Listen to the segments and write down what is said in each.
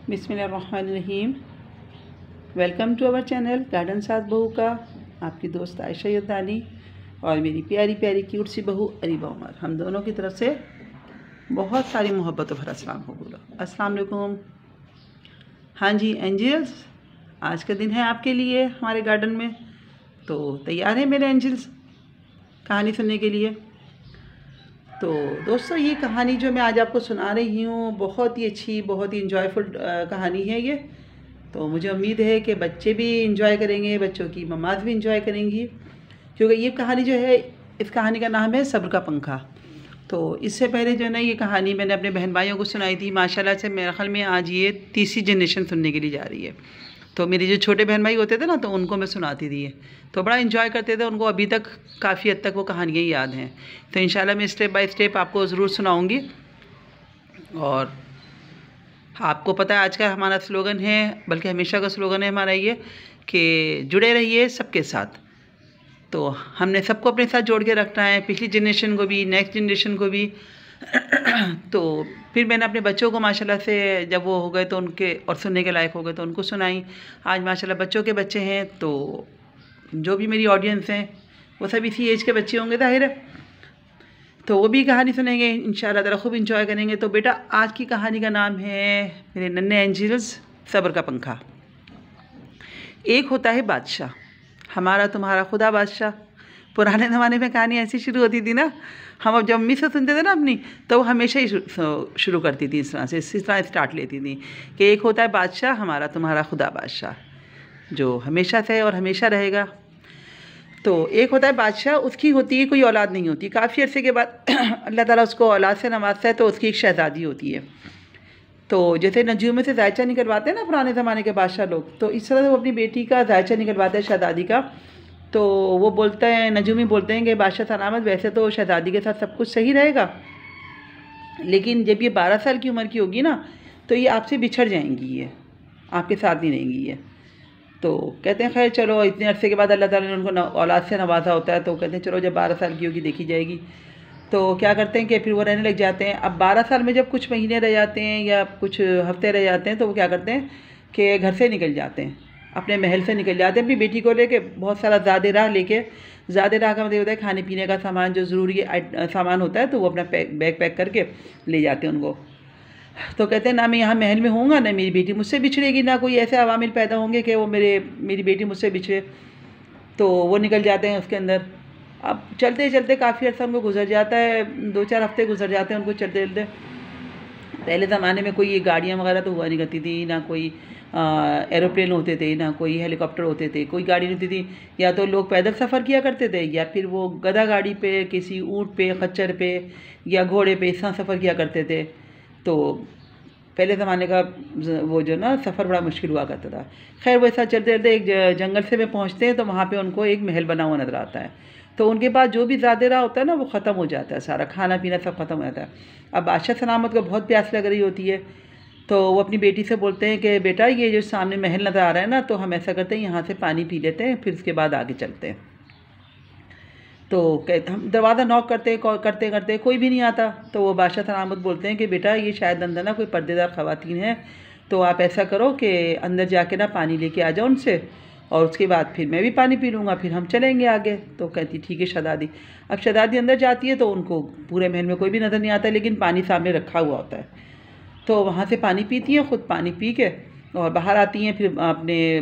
बिस्मिल्लाहिर्रहमानिर्रहीम। Welcome to our channel garden साथ बहू का। आपकी दोस्त आयशा युद्धानी और मेरी प्यारी प्यारी क्यूट सी बहू अरीबा उमर, हम दोनों की तरफ से बहुत सारी मोहब्बत भरा सलाम हो। बोलो अस्सलाम वालेकुम। हाँ जी एंजल्स, आज का दिन है आपके लिए हमारे गार्डन में, तो तैयार है मेरे एंजल्स कहानी सुनने के लिए। तो दोस्तों, ये कहानी जो मैं आज आपको सुना रही हूँ बहुत ही अच्छी, बहुत ही इंजॉयफुल कहानी है ये। तो मुझे उम्मीद है कि बच्चे भी इंजॉय करेंगे, बच्चों की मम्माज भी इंजॉय करेंगी, क्योंकि ये कहानी जो है, इस कहानी का नाम है सब्र का पंखा। तो इससे पहले जो है ना, ये कहानी मैंने अपने बहन भाइयों को सुनाई थी। माशाल्लाह से मेरे ख्याल में आज ये तीसरी जनरेशन सुनने के लिए जा रही है। तो मेरे जो छोटे बहन भाई होते थे ना, तो उनको मैं सुनाती थी, तो बड़ा इन्जॉय करते थे। उनको अभी तक काफ़ी हद तक वो कहानियाँ याद हैं। तो इंशाल्लाह मैं स्टेप बाय स्टेप आपको ज़रूर सुनाऊंगी। और आपको पता है आज का हमारा स्लोगन है, बल्कि हमेशा का स्लोगन है हमारा ये, कि जुड़े रहिए सबके साथ। तो हमने सबको अपने साथ जोड़ के रखना है, पिछली जनरेशन को भी, नेक्स्ट जनरेशन को भी। तो फिर मैंने अपने बच्चों को माशाल्लाह से, जब वो हो गए तो उनके और सुनने के लायक हो गए तो उनको सुनाई। आज माशाल्लाह बच्चों के बच्चे हैं, तो जो भी मेरी ऑडियंस हैं वो सब इसी एज के बच्चे होंगे ज़ाहिर है, तो वो भी कहानी सुनेंगे इंशाल्लाह ताला, खूब इंजॉय करेंगे। तो बेटा, आज की कहानी का नाम है मेरे नन्हे एंजल्स, सब्र का पंखा। एक होता है बादशाह, हमारा तुम्हारा खुदा बादशाह। पुराने ज़माने में कहानी ऐसी शुरू होती थी ना, हम अब जब अम्मी से सुनते थे ना अपनी, तो वो हमेशा ही शुरू करती थी इस तरह से, इसी तरह स्टार्ट लेती थी कि एक होता है बादशाह, हमारा तुम्हारा खुदा बादशाह, जो हमेशा से और हमेशा रहेगा। तो एक होता है बादशाह, उसकी होती है कोई औलाद नहीं होती। काफ़ी अर्से के बाद अल्लाह ताला उसको औलाद से नवाजता है, तो उसकी एक शहज़ादी होती है। तो जैसे नजूम में से जायचा निकलवाते हैं ना पुराने ज़माने के बादशाह लोग, तो इस तरह से वो अपनी बेटी का जायचा निकलवाते हैं, शहज़ादी का। तो वो बोलते हैं, नजूमी बोलते हैं कि बादशाह सलामत, वैसे तो शहज़ादी के साथ सब कुछ सही रहेगा, लेकिन जब ये 12 साल की उम्र की होगी ना, तो ये आपसे बिछड़ जाएंगी, ये आपके साथ नहीं रहेंगी ये। तो कहते हैं खैर चलो, इतने अरसे के बाद अल्लाह ताला ने उनको औलाद से नवाजा होता है, तो कहते हैं चलो जब 12 साल की होगी देखी जाएगी। तो क्या करते हैं कि फिर वो रहने लग जाते हैं। अब 12 साल में जब कुछ महीने रह जाते हैं या कुछ हफ्ते रह जाते हैं, तो वो क्या करते हैं कि घर से निकल जाते हैं, अपने महल से निकल जाते हैं अपनी बेटी को लेके, बहुत सारा ज़्यादा राह लेके। ज़्यादा राह का मतलब होता है खाने पीने का सामान, जो ज़रूरी सामान होता है, तो वो अपना बैग पैक करके ले जाते हैं उनको। तो कहते हैं ना मैं यहाँ महल में होऊंगा, ना मेरी बेटी मुझसे बिछड़ेगी, ना कोई ऐसे अवामिल पैदा होंगे कि वो मेरी बेटी मुझसे बिछड़े। तो वो निकल जाते हैं उसके अंदर। अब चलते चलते काफ़ी अर्सा उनको गुजर जाता है, 2-4 हफ्ते गुजर जाते हैं उनको चलते चलते। पहले ज़माने में कोई ये गाड़ियाँ वगैरह तो हुआ नहीं करती थी, ना कोई एरोप्लेन होते थे, ना कोई हेलीकॉप्टर होते थे, कोई गाड़ी नहीं होती थी। या तो लोग पैदल सफ़र किया करते थे, या फिर वो गधा गाड़ी पे, किसी ऊँट पे, खच्चर पे या घोड़े पे इस तरह सफ़र किया करते थे। तो पहले ज़माने का वो जो ना सफ़र बड़ा मुश्किल हुआ करता था। खैर वो ऐसा चलते चलते एक जंगल से में पहुँचते हैं, तो वहाँ पे उनको एक महल बना हुआ नज़र आता है। तो उनके पास जो भी ज़्यादा रहा होता है ना, वो ख़त्म हो जाता है, सारा खाना पीना सब ख़त्म हो जाता है। अब बादशाह सलामत को बहुत प्यास लग रही होती है, तो वो अपनी बेटी से बोलते हैं कि बेटा, ये जो सामने महल नज़र आ रहा है ना, तो हम ऐसा करते हैं यहाँ से पानी पी लेते हैं, फिर उसके बाद आगे चलते हैं। तो कहते, हम दरवाज़ा नॉक करते करते कोई भी नहीं आता। तो वो बादशाह सलामत बोलते हैं कि बेटा, ये शायद अंदर ना कोई पर्देदार ख़वातीन है, तो आप ऐसा करो कि अंदर जाके ना पानी लेके आ जाओ उनसे, और उसके बाद फिर मैं भी पानी पी लूँगा, फिर हम चलेंगे आगे। तो कहती ठीक है शहज़ादी। अब शहज़ादी अंदर जाती है, तो उनको पूरे महल में कोई भी नज़र नहीं आता, लेकिन पानी सामने रखा हुआ होता है। तो वहाँ से पानी पीती हैं, ख़ुद पानी पी के और बाहर आती हैं, फिर अपने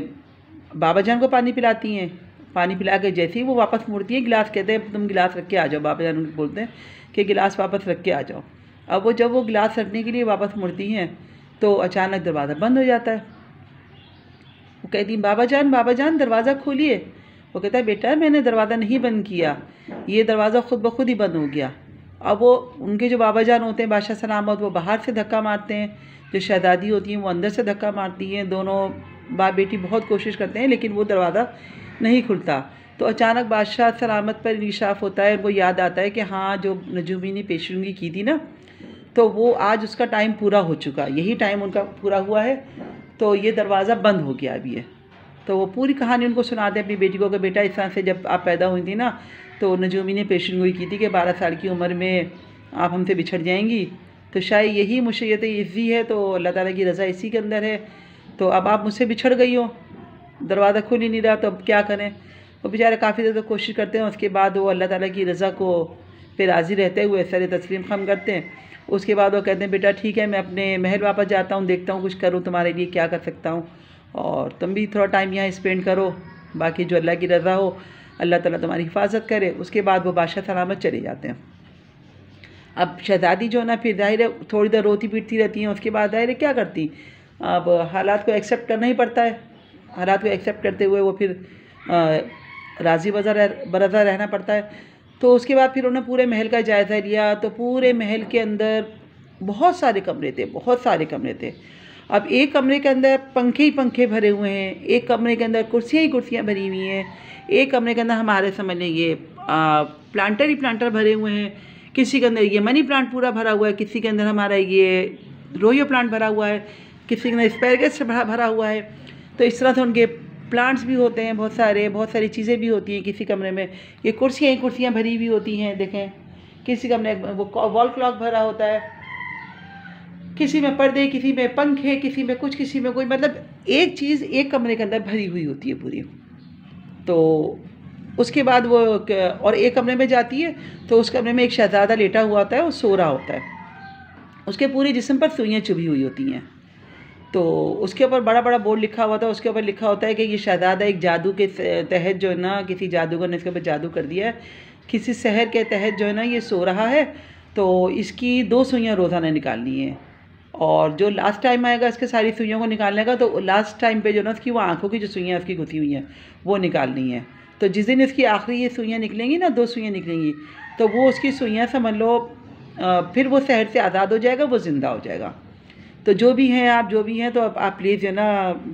बाबा जान को पानी पिलाती हैं। पानी पिला के जैसे ही वो वापस मुड़ती हैं, गिलास कहते हैं तुम गिलास रख के आ जाओ, बाबा जान उनको बोलते हैं कि गिलास वापस रख के आ जाओ। अब वो जब वो गिलास रखने के लिए वापस मुड़ती हैं, तो अचानक दरवाज़ा बंद हो जाता है। वो कहती हैं बाबा जान दरवाज़ा खोलिए। वो कहता है बेटा, मैंने दरवाज़ा नहीं बंद किया, ये दरवाज़ा ख़ुद ब खुद ही बंद हो गया। अब वो उनके जो बाबा जान होते हैं बादशाह सलामत, वो बाहर से धक्का मारते हैं, जो शहज़ादी होती हैं वो अंदर से धक्का मारती हैं। दोनों बाप बेटी बहुत कोशिश करते हैं, लेकिन वो दरवाज़ा नहीं खुलता। तो अचानक बादशाह सलामत पर इंकशाफ होता है, वो याद आता है कि हाँ, जो नजूमी ने पेशेंगी की थी ना, तो वो आज उसका टाइम पूरा हो चुका, यही टाइम उनका पूरा हुआ है, तो ये दरवाज़ा बंद हो गया अभी है। तो वो पूरी कहानी उनको सुनाते हैं अपनी बेटी को कि बेटा, इस तरह से जब आप पैदा हुई थी ना, तो नजूमी ने पेशेंगोई की थी कि 12 साल की उम्र में आप हमसे बिछड़ जाएंगी, तो शायद यही मुशय्यत इज़्ज़ी है, तो अल्लाह ताला की रज़ा इसी के अंदर है। तो अब आप मुझसे बिछड़ गई हो, दरवाज़ा खुल ही नहीं रहा, तो अब क्या करें। वो बेचारे काफ़ी देर तक कोशिश करते हैं, उसके बाद वो अल्लाह ताला की रज़ा को पे राज़ी रहते हुए सर तस्लीम खम करते हैं। उसके बाद वो कहते हैं बेटा ठीक है, मैं अपने महल वापस जाता हूँ, देखता हूँ कुछ करूँ तुम्हारे लिए, क्या कर सकता हूँ, और तुम भी थोड़ा टाइम यहाँ स्पेंड करो, बाकी जो अल्लाह की रज़ा हो, अल्लाह ताला तुम्हारी हिफाजत करे। उसके बाद वो बादशाह सलामत चले जाते हैं। अब शहज़ादी जो है ना, फिर ज़ाहिर है थोड़ी देर रोती पीटती रहती हैं, उसके बाद ज़ाहिर है क्या करती, अब हालात को एक्सेप्ट करना ही पड़ता है। हालात को एक्सेप्ट करते हुए वो फिर राज़ी बरज़ा रहना पड़ता है। तो उसके बाद फिर उन्होंने पूरे महल का जायज़ा लिया, तो पूरे महल के अंदर बहुत सारे कमरे थे, बहुत सारे कमरे थे। अब एक कमरे के अंदर पंखे ही पंखे भरे हुए हैं, एक कमरे के अंदर कुर्सियाँ ही कुर्सियाँ भरी हुई हैं, एक कमरे के अंदर हमारे समझ लें ये प्लांटर ही प्लांटर भरे हुए हैं, किसी के अंदर ये मनी प्लांट पूरा भरा हुआ है, किसी के अंदर हमारा ये रोयो प्लांट भरा हुआ है, किसी के अंदर एस्पैरगस भरा हुआ है। तो इस तरह से उनके प्लांट्स भी होते हैं, बहुत सारी चीज़ें भी होती हैं किसी कमरे में। ये कुर्सियाँ ही कुर्सियाँ भरी हुई होती हैं, देखें किसी कमरे में वो वॉल क्लॉक भरा होता है, किसी में पर्दे, किसी में पंखे, किसी में कुछ, किसी में कोई, मतलब एक चीज़ एक कमरे के अंदर भरी हुई होती है पूरी। तो उसके बाद वो और एक कमरे में जाती है, तो उस कमरे में एक शहज़ादा लेटा हुआ होता है, वो सो रहा होता है, उसके पूरे जिस्म पर सुइयाँ चुभी हुई होती हैं। तो उसके ऊपर बड़ा बड़ा बोर्ड लिखा हुआ था, उसके ऊपर लिखा होता है कि ये शहज़ादा एक जादू के तहत जो है ना, किसी जादूगर ने इसके ऊपर जादू कर दिया है, किसी शहर के तहत जो है ना ये सो रहा है, तो इसकी 2 सुइयाँ रोज़ाना निकालनी है, और जो लास्ट टाइम आएगा इसके सारी सुइयों को निकालने का, तो लास्ट टाइम पे जो ना उसकी वो आँखों की जो सुइयाँ उसकी घुसी हुई हैं वो निकालनी है। तो जिस दिन इसकी आखिरी ये सुइयाँ निकलेंगी ना, 2 सुइयाँ निकलेंगी, तो वो उसकी सुइयाँ समझ लो फिर वो शहर से आज़ाद हो जाएगा, वो ज़िंदा हो जाएगा। तो जो भी हैं आप, जो भी हैं, तो आप प्लीज़ जो है ना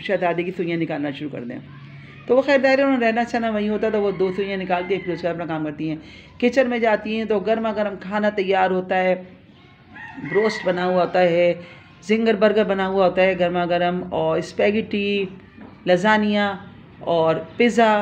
शहज़ादी की सुइयाँ निकालना शुरू कर दें। तो वो खैर दायरे उन्होंने रहना सहना वहीं होता, तो वो 2 सुइयाँ निकालती है, फिर उसका अपना काम करती हैं। किचन में जाती हैं तो गर्मा गर्म खाना तैयार होता है, ब्रोस्ट बना हुआ होता है, जिंगर बर्गर बना हुआ होता है गर्मा गर्म, और स्पैगेटी, लज़ानिया और पिज़्ज़ा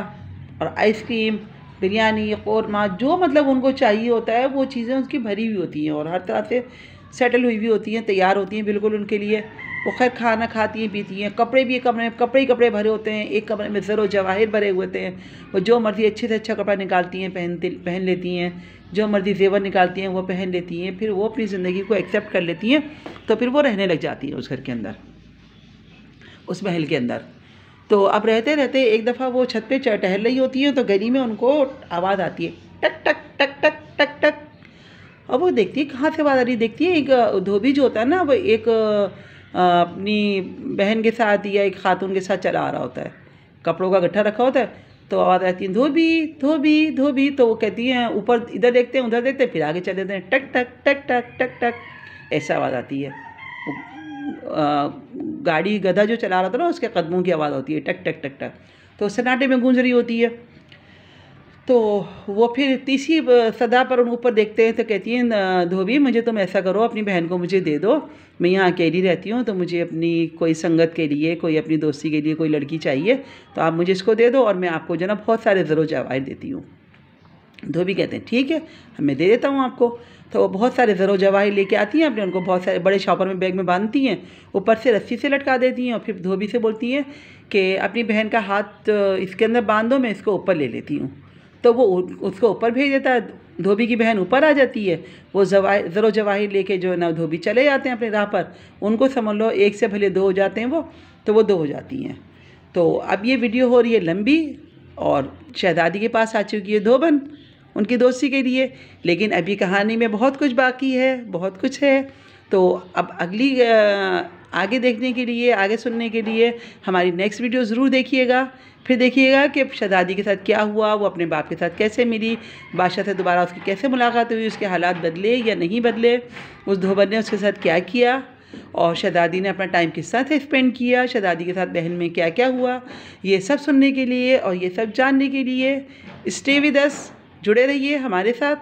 और आइसक्रीम, बिरयानी, क़ोरमा, जो मतलब उनको चाहिए होता है वो चीज़ें उसकी भरी हुई होती हैं और हर तरह से सेटल हुई हुई होती हैं, तैयार होती हैं बिल्कुल उनके लिए। वो खैर खाना खाती हैं, पीती हैं। कपड़े भी एक कमरे में कपड़े ही कपड़े भरे होते हैं, एक कमरे में ज़रो जवाहिर भरे हुए होते हैं। वो जो मर्ज़ी अच्छे से अच्छा कपड़ा निकालती हैं, पहन लेती हैं, जो मर्ज़ी ज़ेवर निकालती हैं वो पहन लेती हैं, फिर वो अपनी ज़िंदगी को एक्सेप्ट कर लेती हैं, तो फिर वो रहने लग जाती हैं उस घर के अंदर, उस महल के अंदर। तो अब रहते रहते एक दफ़ा वो छत पे टहल रही होती हैं, तो गली में उनको आवाज़ आती है, टक टक टक टक टक टक। अब वो देखती है कहाँ से आवाज़ आ रही, देखती है एक धोबी जो होता है ना, वो एक अपनी बहन के साथ या एक खातून के साथ चला आ रहा होता है, कपड़ों का गट्ठा रखा होता है, तो आवाज़ आती है धोबी धोबी धोबी। तो वो कहती हैं, ऊपर इधर देखते हैं उधर देखते हैं, फिर आगे चले जाते हैं, टक टक टक टक टक टक, ऐसा आवाज़ आती है। गाड़ी गधा जो चला रहा था ना, उसके कदमों की आवाज़ होती है, टक टक टक टक, तो सन्नाटे में गूंज रही होती है। तो वो फिर तीसरी सदा पर उन ऊपर देखते हैं, तो कहती हैं धोबी मुझे तुम ऐसा करो, अपनी बहन को मुझे दे दो, मैं यहाँ अकेली रहती हूँ, तो मुझे अपनी कोई संगत के लिए, कोई अपनी दोस्ती के लिए कोई लड़की चाहिए, तो आप मुझे इसको दे दो और मैं आपको जो ना बहुत सारे ज़रो जवाहिर देती हूँ। धोबी कहते हैं ठीक है, मैं दे देता हूँ आपको। तो वो बहुत सारे ज़रो जवाहिर लेके आती हैं, अपने उनको बहुत सारे बड़े शॉपर में बैग में बांधती हैं, ऊपर से रस्सी से लटका देती हैं, और फिर धोबी से बोलती हैं कि अपनी बहन का हाथ इसके अंदर बांध दो, मैं इसको ऊपर ले लेती हूँ। तो वो उसको ऊपर भेज देता है, धोबी की बहन ऊपर आ जाती है, वो ज़रो जवाहिर लेके जो है ना धोबी चले जाते हैं अपने राह पर। उनको समझ लो 1 से भले 2 हो जाते हैं वो, तो वो 2 हो जाती हैं। तो अब ये वीडियो हो रही है लंबी, और शहज़ादी के पास आ चुकी है धोबन उनकी दोस्ती के लिए, लेकिन अभी कहानी में बहुत कुछ बाकी है, बहुत कुछ है। तो अब अगली आगे देखने के लिए, आगे सुनने के लिए हमारी नेक्स्ट वीडियो ज़रूर देखिएगा। फिर देखिएगा कि शहज़ादी के साथ क्या हुआ, वो अपने बाप के साथ कैसे मिली, बादशाह से दोबारा उसकी कैसे मुलाकात हुई, उसके हालात बदले या नहीं बदले, उस धोबन ने उसके साथ क्या किया, और शहज़ादी ने अपना टाइम किस साथ स्पेंड किया, शहज़ादी के साथ बहन में क्या क्या हुआ। ये सब सुनने के लिए और ये सब जानने के लिए स्टे विद अस, जुड़े रहिए हमारे साथ,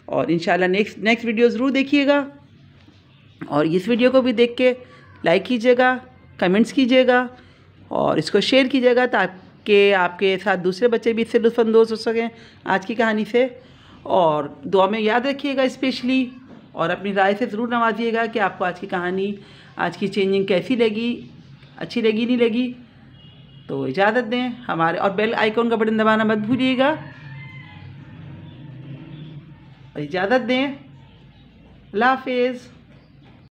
और इंशाल्लाह नेक्स्ट वीडियो ज़रूर देखिएगा। और इस वीडियो को भी देख के लाइक कीजिएगा, कमेंट्स कीजिएगा, और इसको शेयर कीजिएगा, ताकि आपके साथ दूसरे बच्चे भी इससे लुत्फ़अंदोज़ हो सकें आज की कहानी से। और दुआ में याद रखिएगा स्पेशली और अपनी राय से ज़रूर नवाजिएगा कि आपको आज की कहानी, आज की चेंजिंग कैसी लगी, अच्छी लगी नहीं लगी। तो इजाज़त दें हमारे, और बेल आइकॉन का बटन दबाना मत भूलिएगा। और इजाज़त दें, अल्लाह हाफिज़।